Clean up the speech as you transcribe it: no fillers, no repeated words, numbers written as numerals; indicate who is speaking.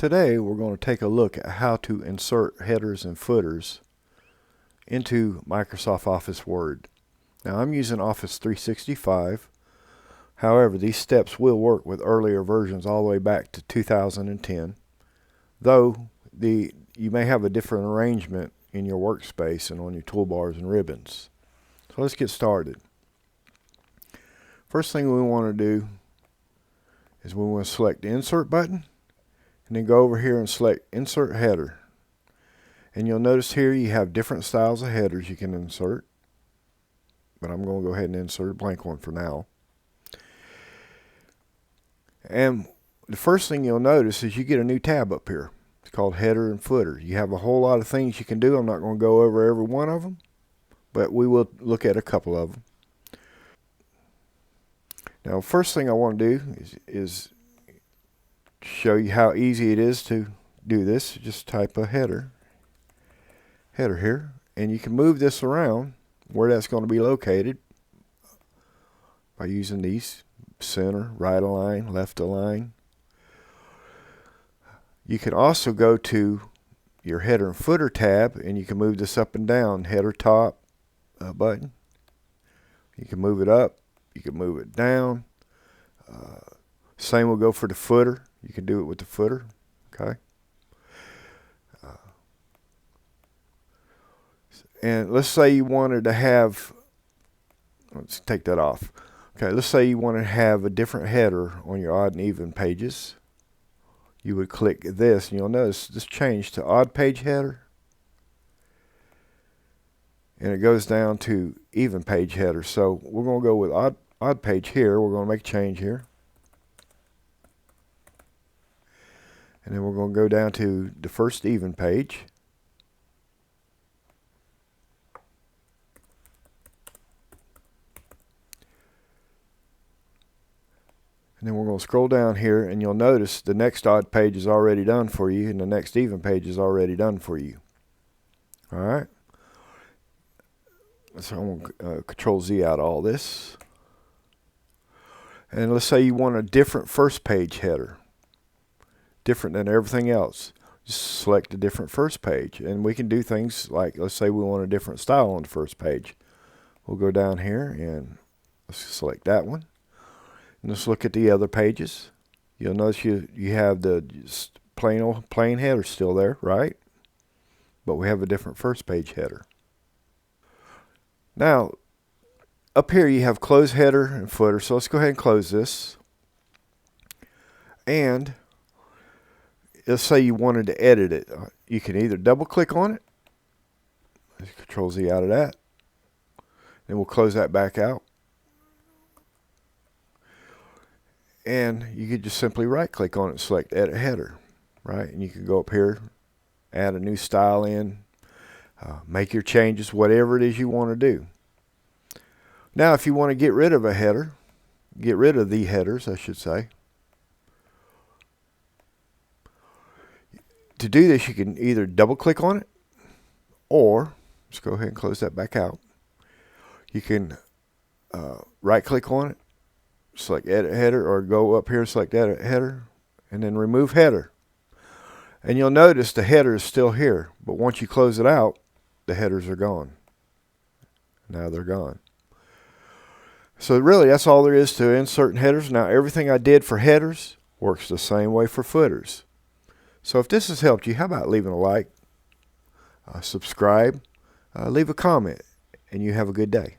Speaker 1: Today we're going to take a look at how to insert headers and footers into Microsoft Office Word. Now I'm using Office 365. However, these steps will work with earlier versions all the way back to 2010. Though you may have a different arrangement in your workspace and on your toolbars and ribbons. So let's get started. First thing we want to do is we want to select the Insert button and then go over here and select Insert Header. And you'll notice here you have different styles of headers you can insert. But I'm going to go ahead and insert a blank one for now. And the first thing you'll notice is you get a new tab up here. It's called Header and Footer. You have a whole lot of things you can do. I'm not going to go over every one of them, but we will look at a couple of them. Now, first thing I want to do is show you how easy it is to do this. Just type a header here, and you can move this around where that's going to be located by using these: center, right align, left align. You can also go to your header and footer tab, and you can move this up and down. Header top button. You can move it up. You can move it down. Same will go for the footer. You can do it with the footer. Okay. And let's say you wanted to have, let's take that off. Okay, let's say you want to have a different header on your odd and even pages. You would click this, and you'll notice this changed to odd page header. And it goes down to even page header. So we're going to go with odd page here. We're going to make a change here. And then we're going to go down to the first even page. And then we're going to scroll down here, and you'll notice the next odd page is already done for you, and the next even page is already done for you. All right. So I'm going to Control Z out all this. And let's say you want a different first page header, different than everything else. Just select a different first page, and we can do things like, let's say we want a different style on the first page. We'll go down here and let's select that one. And let's look at the other pages. You'll notice you have the plain header still there, right? But we have a different first page header. Now, up here you have close header and footer. So let's go ahead and close this. And let's say you wanted to edit it. You can either double click on it. Control Z out of that. Then we'll close that back out. And you could just simply right click on it and select edit header, right? And you can go up here, add a new style in, make your changes, whatever it is you want to do. Now, if you want to get rid of a header, get rid of the headers, I should say. To do this, you can either double click on it, or let's go ahead and close that back out. You can right click on it, select edit header, or go up here, select edit header, and then remove header. And you'll notice the header is still here, but once you close it out, the headers are gone. Now they're gone. So really, that's all there is to inserting headers. Now, everything I did for headers works the same way for footers. So if this has helped you, how about leaving a like, subscribe, leave a comment, and you have a good day.